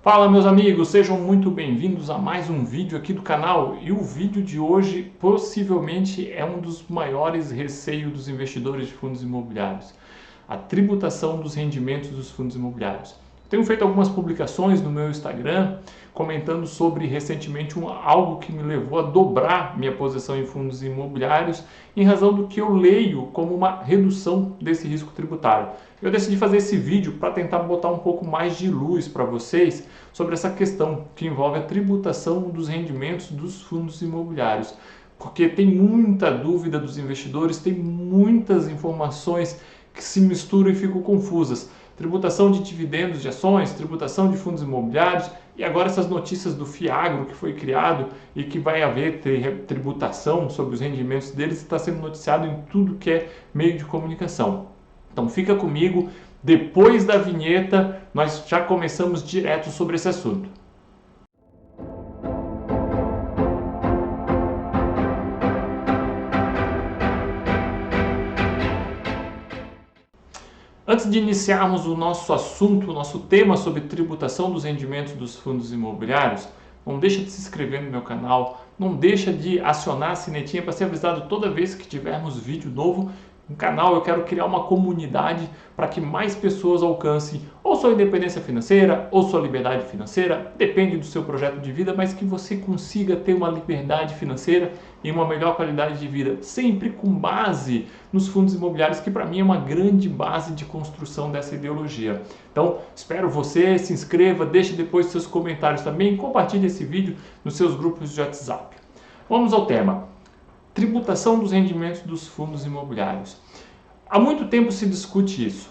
Fala meus amigos, sejam muito bem-vindos a mais um vídeo aqui do canal e o vídeo de hoje possivelmente é um dos maiores receios dos investidores de fundos imobiliários, a tributação dos rendimentos dos fundos imobiliários. Tenho feito algumas publicações no meu Instagram comentando sobre recentemente algo que me levou a dobrar minha posição em fundos imobiliários em razão do que eu leio como uma redução desse risco tributário. Eu decidi fazer esse vídeo para tentar botar um pouco mais de luz para vocês sobre essa questão que envolve a tributação dos rendimentos dos fundos imobiliários. Porque tem muita dúvida dos investidores, tem muitas informações que se misturam e ficam confusas. Tributação de dividendos de ações, tributação de fundos imobiliários e agora essas notícias do Fiagro que foi criado e que vai haver tributação sobre os rendimentos deles está sendo noticiado em tudo que é meio de comunicação. Então fica comigo, depois da vinheta nós já começamos direto sobre esse assunto. Antes de iniciarmos o nosso assunto, o nosso tema sobre tributação dos rendimentos dos fundos imobiliários, não deixa de se inscrever no meu canal, não deixa de acionar a sinetinha para ser avisado toda vez que tivermos vídeo novo no canal. Eu quero criar uma comunidade para que mais pessoas alcancem ou sua independência financeira ou sua liberdade financeira, depende do seu projeto de vida, mas que você consiga ter uma liberdade financeira e uma melhor qualidade de vida, sempre com base nos fundos imobiliários, que para mim é uma grande base de construção dessa ideologia. Então, espero você, se inscreva, deixe depois seus comentários também, compartilhe esse vídeo nos seus grupos de WhatsApp. Vamos ao tema. Tributação dos rendimentos dos fundos imobiliários. Há muito tempo se discute isso.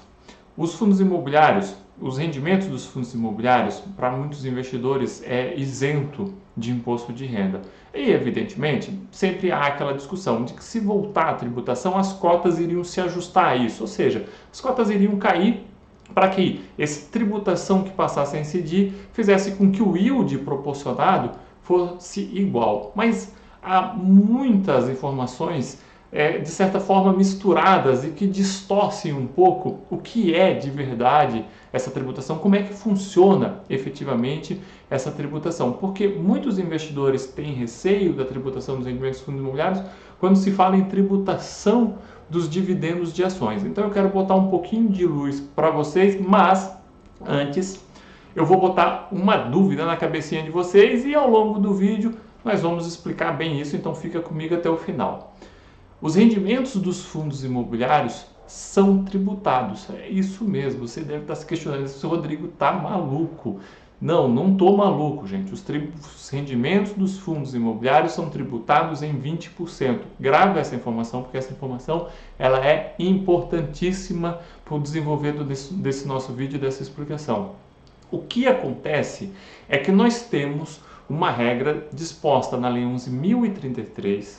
Os fundos imobiliários, os rendimentos dos fundos imobiliários, para muitos investidores é isento de imposto de renda. E, evidentemente, sempre há aquela discussão de que se voltar à tributação, as cotas iriam se ajustar a isso. Ou seja, as cotas iriam cair para que essa tributação que passasse a incidir fizesse com que o yield proporcionado fosse igual. Mas há muitas informações, de certa forma, misturadas e que distorcem um pouco o que é de verdade essa tributação, como é que funciona efetivamente essa tributação. Porque muitos investidores têm receio da tributação dos rendimentos dos fundos imobiliários quando se fala em tributação dos dividendos de ações. Então eu quero botar um pouquinho de luz para vocês, mas antes eu vou botar uma dúvida na cabecinha de vocês e ao longo do vídeo nós vamos explicar bem isso, então fica comigo até o final. Os rendimentos dos fundos imobiliários são tributados. É isso mesmo, você deve estar se questionando se o Rodrigo está maluco. Não estou maluco, gente. Os rendimentos dos fundos imobiliários são tributados em 20%. Grave essa informação, porque essa informação ela é importantíssima para o desenvolvimento desse nosso vídeo e dessa explicação. O que acontece é que nós temos uma regra disposta na Lei 11.033,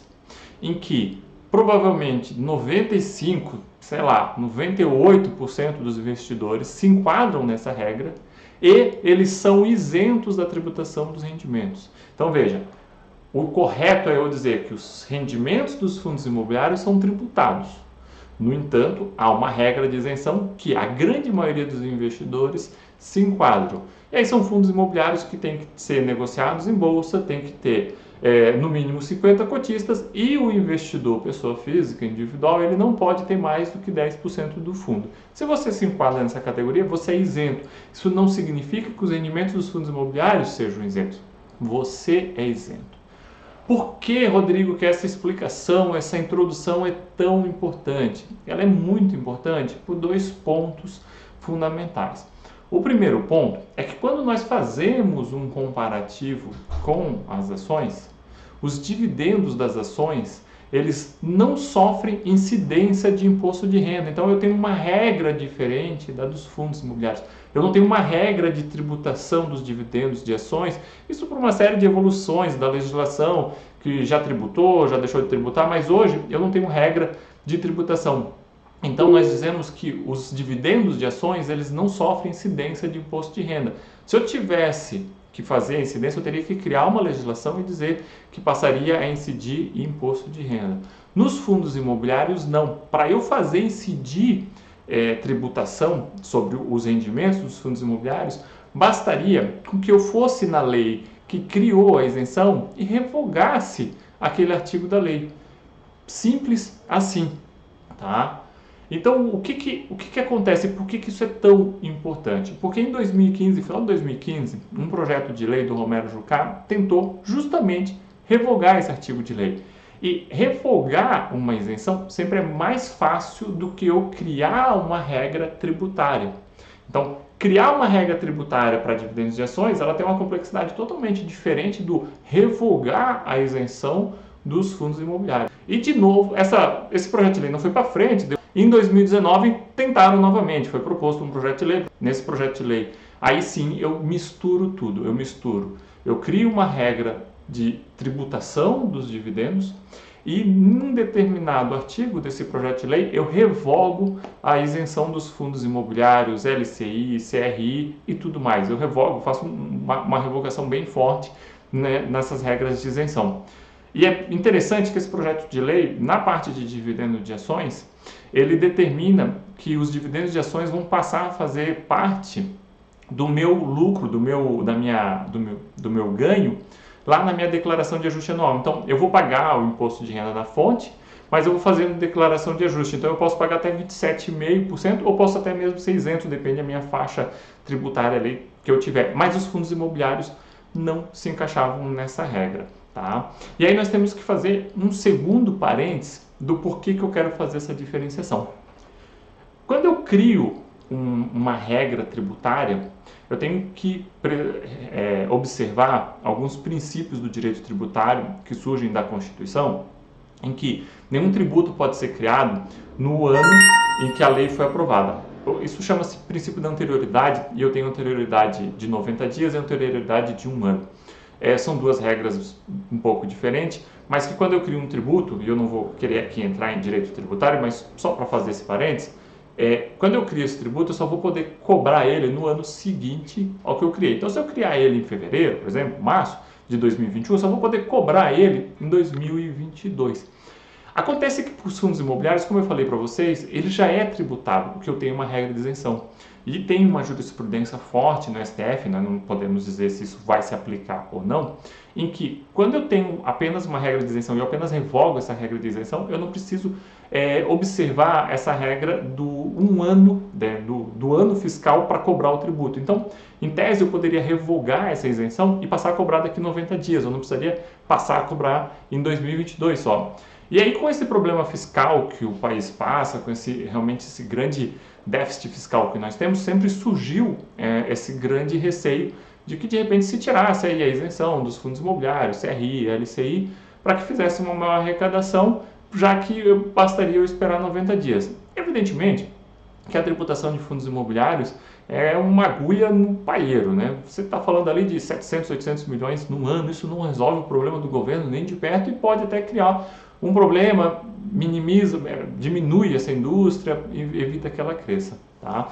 em que provavelmente 98% dos investidores se enquadram nessa regra e eles são isentos da tributação dos rendimentos. Então veja, o correto é eu dizer que os rendimentos dos fundos imobiliários são tributados. No entanto, há uma regra de isenção que a grande maioria dos investidores se enquadram. E aí são fundos imobiliários que têm que ser negociados em bolsa, tem que ter no mínimo 50 cotistas e o investidor, pessoa física, individual, ele não pode ter mais do que 10% do fundo. Se você se enquadra nessa categoria, você é isento. Isso não significa que os rendimentos dos fundos imobiliários sejam isentos. Você é isento. Por que, Rodrigo, que essa explicação, essa introdução é tão importante? Ela é muito importante por dois pontos fundamentais. O primeiro ponto é que quando nós fazemos um comparativo com as ações, os dividendos das ações, eles não sofrem incidência de imposto de renda. Então eu tenho uma regra diferente da dos fundos imobiliários. Eu não tenho uma regra de tributação dos dividendos de ações, isso por uma série de evoluções da legislação que já tributou, já deixou de tributar, mas hoje eu não tenho regra de tributação. Então nós dizemos que os dividendos de ações, eles não sofrem incidência de imposto de renda. Se eu tivesse que fazer a incidência, eu teria que criar uma legislação e dizer que passaria a incidir imposto de renda. Nos fundos imobiliários, não. Para eu fazer incidir tributação sobre os rendimentos dos fundos imobiliários, bastaria com que eu fosse na lei que criou a isenção e revogasse aquele artigo da lei. Simples assim, tá? Então, o que acontece? Por que isso é tão importante? Porque em 2015, final de 2015, um projeto de lei do Romero Jucá tentou justamente revogar esse artigo de lei. E revogar uma isenção sempre é mais fácil do que eu criar uma regra tributária. Então, criar uma regra tributária para dividendos de ações, ela tem uma complexidade totalmente diferente do revogar a isenção dos fundos imobiliários. E, de novo, esse projeto de lei não foi para frente. Em 2019, tentaram novamente, foi proposto um projeto de lei. Nesse projeto de lei, aí sim, eu misturo tudo, eu crio uma regra de tributação dos dividendos e, num determinado artigo desse projeto de lei, eu revogo a isenção dos fundos imobiliários, LCI, CRI e tudo mais. Eu revogo, faço uma revogação bem forte, né, nessas regras de isenção. E é interessante que esse projeto de lei, na parte de dividendo de ações, ele determina que os dividendos de ações vão passar a fazer parte do meu lucro, do meu ganho, lá na minha declaração de ajuste anual. Então, eu vou pagar o imposto de renda na fonte, mas eu vou fazendo declaração de ajuste. Então, eu posso pagar até 27,5% ou posso até mesmo ser isento, depende da minha faixa tributária ali que eu tiver. Mas os fundos imobiliários não se encaixavam nessa regra, tá? E aí nós temos que fazer um segundo parênteses do porquê que eu quero fazer essa diferenciação. Quando eu crio uma regra tributária, eu tenho que observar alguns princípios do direito tributário que surgem da Constituição, em que nenhum tributo pode ser criado no ano em que a lei foi aprovada. Isso chama-se princípio da anterioridade, e eu tenho anterioridade de 90 dias e anterioridade de 1 ano. São duas regras um pouco diferentes, mas que quando eu crio um tributo, e eu não vou querer aqui entrar em direito tributário, mas só para fazer esse parênteses, quando eu crio esse tributo, eu só vou poder cobrar ele no ano seguinte ao que eu criei. Então, se eu criar ele em fevereiro, por exemplo, março de 2021, eu só vou poder cobrar ele em 2022. Acontece que para os fundos imobiliários, como eu falei para vocês, ele já é tributado, porque eu tenho uma regra de isenção. E tem uma jurisprudência forte no STF, nós não podemos dizer se isso vai se aplicar ou não, em que quando eu tenho apenas uma regra de isenção e eu apenas revogo essa regra de isenção, eu não preciso observar essa regra do 1 ano, do ano fiscal para cobrar o tributo. Então, em tese, eu poderia revogar essa isenção e passar a cobrar daqui 90 dias, eu não precisaria passar a cobrar em 2022 só. E aí, com esse problema fiscal que o país passa, com realmente esse grande déficit fiscal que nós temos, sempre surgiu esse grande receio de que, de repente, se tirasse aí a isenção dos fundos imobiliários, CRI, LCI, para que fizesse uma maior arrecadação, já que bastaria eu esperar 90 dias. Evidentemente que a tributação de fundos imobiliários é uma agulha no palheiro, né? Você está falando ali de 700, 800 milhões no ano, isso não resolve o problema do governo nem de perto e pode até criar um problema, diminui essa indústria e evita que ela cresça, tá?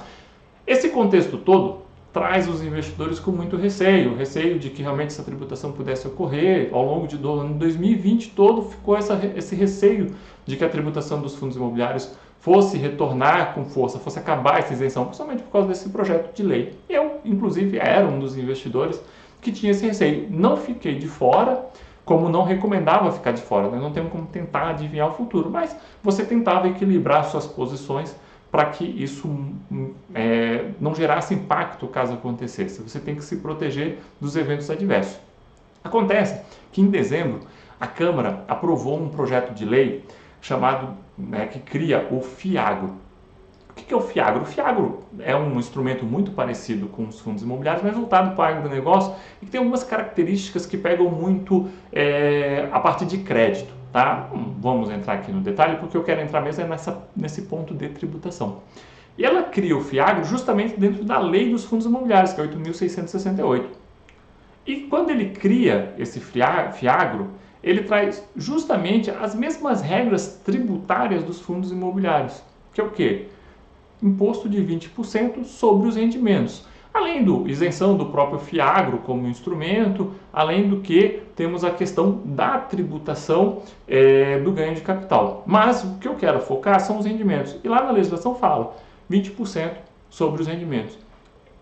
Esse contexto todo traz os investidores com muito receio de que realmente essa tributação pudesse ocorrer. Ao longo do ano 2020 todo ficou esse receio de que a tributação dos fundos imobiliários fosse retornar com força, fosse acabar essa isenção, principalmente por causa desse projeto de lei. Eu, inclusive, era um dos investidores que tinha esse receio. Não fiquei de fora, como não recomendava ficar de fora, né? Não temos como tentar adivinhar o futuro, mas você tentava equilibrar suas posições para que isso não gerasse impacto caso acontecesse. Você tem que se proteger dos eventos adversos. Acontece que em dezembro a Câmara aprovou um projeto de lei chamado, que cria o FIAGRO. O que é o FIAGRO? O FIAGRO é um instrumento muito parecido com os fundos imobiliários, mas voltado para o agronegócio e que tem algumas características que pegam muito a partir de crédito. Tá? Vamos entrar aqui no detalhe, porque eu quero entrar mesmo nesse ponto de tributação. E ela cria o FIAGRO justamente dentro da lei dos fundos imobiliários, que é 8.668. E quando ele cria esse FIAGRO, ele traz justamente as mesmas regras tributárias dos fundos imobiliários, que é o quê? Imposto de 20% sobre os rendimentos. Além da isenção do próprio FIAGRO como instrumento, além do que temos a questão da tributação do ganho de capital. Mas o que eu quero focar são os rendimentos. E lá na legislação fala 20% sobre os rendimentos.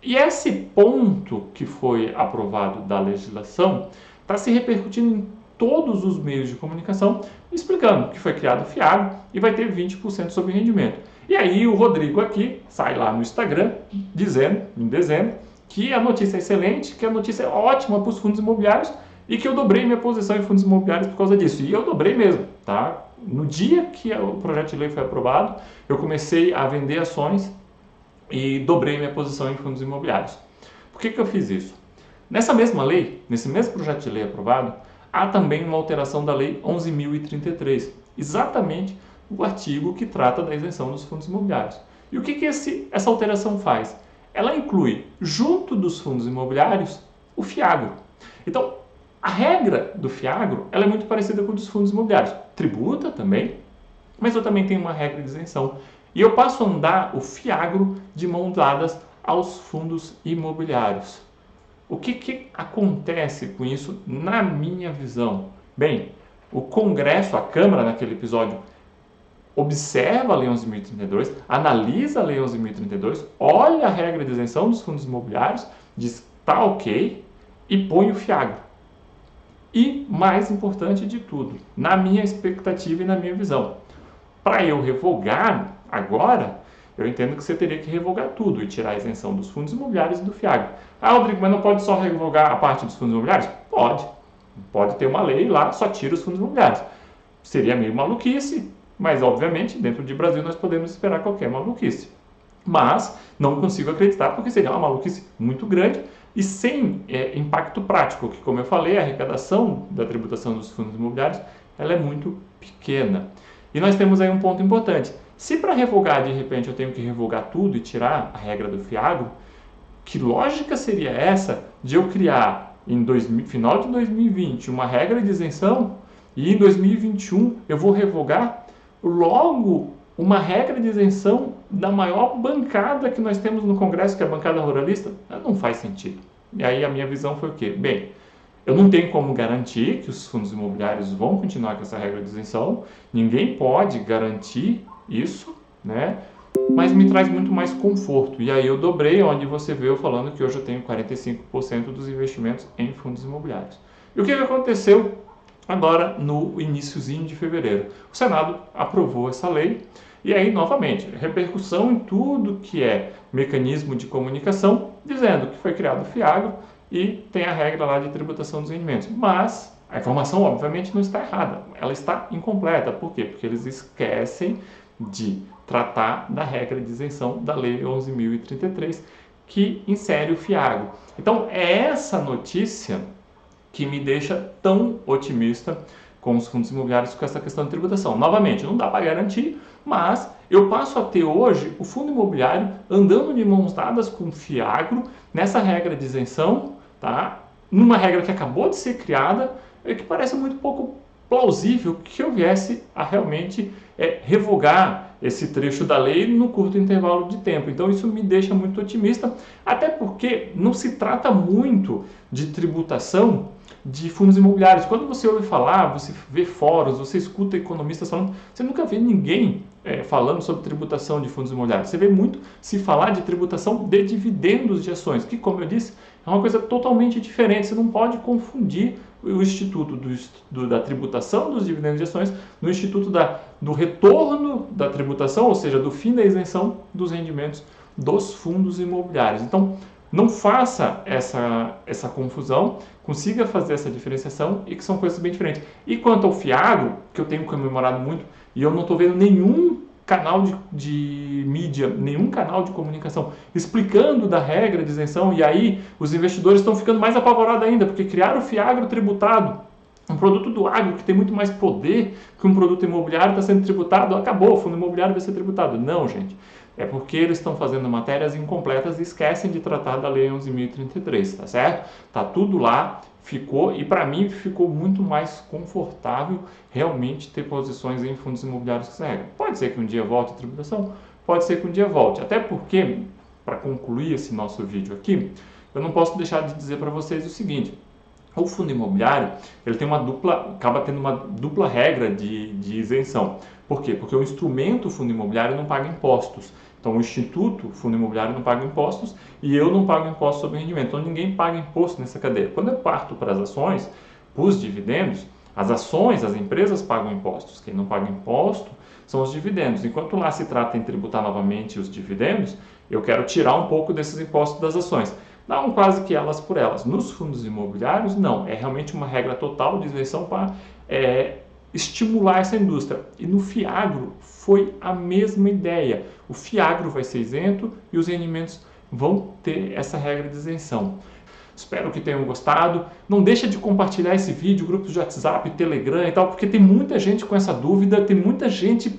E esse ponto que foi aprovado da legislação está se repercutindo em todos os meios de comunicação, explicando que foi criado o FIAGRO e vai ter 20% sobre rendimento. E aí o Rodrigo aqui sai lá no Instagram dizendo, em dezembro, que a notícia é excelente, que a notícia é ótima para os fundos imobiliários e que eu dobrei minha posição em fundos imobiliários por causa disso. E eu dobrei mesmo, tá? No dia que o projeto de lei foi aprovado, eu comecei a vender ações e dobrei minha posição em fundos imobiliários. Por que eu fiz isso? Nessa mesma lei, nesse mesmo projeto de lei aprovado, há também uma alteração da Lei 11.033, exatamente o artigo que trata da isenção dos fundos imobiliários. E o que essa alteração faz? Ela inclui, junto dos fundos imobiliários, o FIAGRO. Então, a regra do FIAGRO ela é muito parecida com a dos fundos imobiliários. Tributa também, mas eu também tenho uma regra de isenção. E eu passo a andar o FIAGRO de mãos dadas aos fundos imobiliários. O que acontece com isso na minha visão? Bem, o Congresso, a Câmara, naquele episódio, observa a Lei 11.032, analisa a Lei 11.032, olha a regra de isenção dos fundos imobiliários, diz tá ok e põe o FIAGRO. E, mais importante de tudo, na minha expectativa e na minha visão, para eu revogar agora, eu entendo que você teria que revogar tudo e tirar a isenção dos fundos imobiliários e do FIAGRO. Ah, Rodrigo, mas não pode só revogar a parte dos fundos imobiliários? Pode. Pode ter uma lei lá, só tira os fundos imobiliários. Seria meio maluquice, mas obviamente dentro de Brasil nós podemos esperar qualquer maluquice. Mas não consigo acreditar porque seria uma maluquice muito grande e sem impacto prático, que como eu falei, a arrecadação da tributação dos fundos imobiliários ela é muito pequena. E nós temos aí um ponto importante. Se para revogar, de repente, eu tenho que revogar tudo e tirar a regra do FIAGRO, que lógica seria essa de eu criar em final de 2020 uma regra de isenção e em 2021 eu vou revogar logo uma regra de isenção da maior bancada que nós temos no Congresso, que é a bancada ruralista? Não faz sentido. E aí a minha visão foi o quê? Bem, eu não tenho como garantir que os fundos imobiliários vão continuar com essa regra de isenção, ninguém pode garantir isso, né? Mas me traz muito mais conforto. E aí eu dobrei, onde você vê eu falando que hoje eu tenho 45% dos investimentos em fundos imobiliários. E o que aconteceu agora no iniciozinho de fevereiro? O Senado aprovou essa lei e aí, novamente, repercussão em tudo que é mecanismo de comunicação, dizendo que foi criado o FIAGRO e tem a regra lá de tributação dos rendimentos. Mas a informação, obviamente, não está errada. Ela está incompleta. Por quê? Porque eles esquecem de tratar da regra de isenção da Lei 11.033, que insere o FIAGRO. Então, é essa notícia que me deixa tão otimista com os fundos imobiliários com essa questão de tributação. Novamente, não dá para garantir, mas eu passo a ter hoje o fundo imobiliário andando de mãos dadas com o FIAGRO nessa regra de isenção, tá? Numa regra que acabou de ser criada, que parece muito pouco plausível que eu viesse a realmente revogar esse trecho da lei no curto intervalo de tempo. Então isso me deixa muito otimista, até porque não se trata muito de tributação de fundos imobiliários. Quando você ouve falar, você vê fóruns, você escuta economistas falando, você nunca vê ninguém falando sobre tributação de fundos imobiliários. Você vê muito se falar de tributação de dividendos de ações, que, como eu disse, é uma coisa totalmente diferente. Você não pode confundir o instituto da tributação dos dividendos de ações no instituto do retorno da tributação, ou seja, do fim da isenção dos rendimentos dos fundos imobiliários. Então, não faça essa confusão, consiga fazer essa diferenciação e que são coisas bem diferentes. E quanto ao FIAGRO, que eu tenho comemorado muito, e eu não estou vendo nenhum canal de mídia, nenhum canal de comunicação explicando da regra de isenção, e aí os investidores estão ficando mais apavorados ainda, porque criaram o FIAGRO tributado, um produto do agro que tem muito mais poder que um produto imobiliário está sendo tributado, acabou, o fundo imobiliário vai ser tributado. Não, gente. É porque eles estão fazendo matérias incompletas e esquecem de tratar da Lei 11.033, tá certo? Tá tudo lá, ficou, e para mim ficou muito mais confortável realmente ter posições em fundos imobiliários que essa regra. Pode ser que um dia volte a tributação, pode ser que um dia volte. Até porque, para concluir esse nosso vídeo aqui, eu não posso deixar de dizer para vocês o seguinte: o fundo imobiliário ele tem acaba tendo uma dupla regra de isenção. Por quê? Porque o instrumento fundo imobiliário não paga impostos. Então, o Instituto Fundo Imobiliário não paga impostos e eu não pago imposto sobre rendimento. Então, ninguém paga imposto nessa cadeia. Quando eu parto para as ações, para os dividendos, as ações, as empresas pagam impostos. Quem não paga imposto são os dividendos. Enquanto lá se trata em tributar novamente os dividendos, eu quero tirar um pouco desses impostos das ações. Dá um quase que elas por elas. Nos fundos imobiliários, não. É realmente uma regra total de isenção para estimular essa indústria. E no FIAGRO foi a mesma ideia. O FIAGRO vai ser isento e os rendimentos vão ter essa regra de isenção. Espero que tenham gostado. Não deixa de compartilhar esse vídeo, grupos de WhatsApp, Telegram e tal, porque tem muita gente com essa dúvida, tem muita gente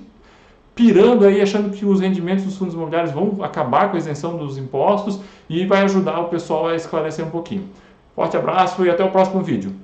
pirando aí, achando que os rendimentos dos fundos imobiliários vão acabar com a isenção dos impostos e vai ajudar o pessoal a esclarecer um pouquinho. Forte abraço e até o próximo vídeo.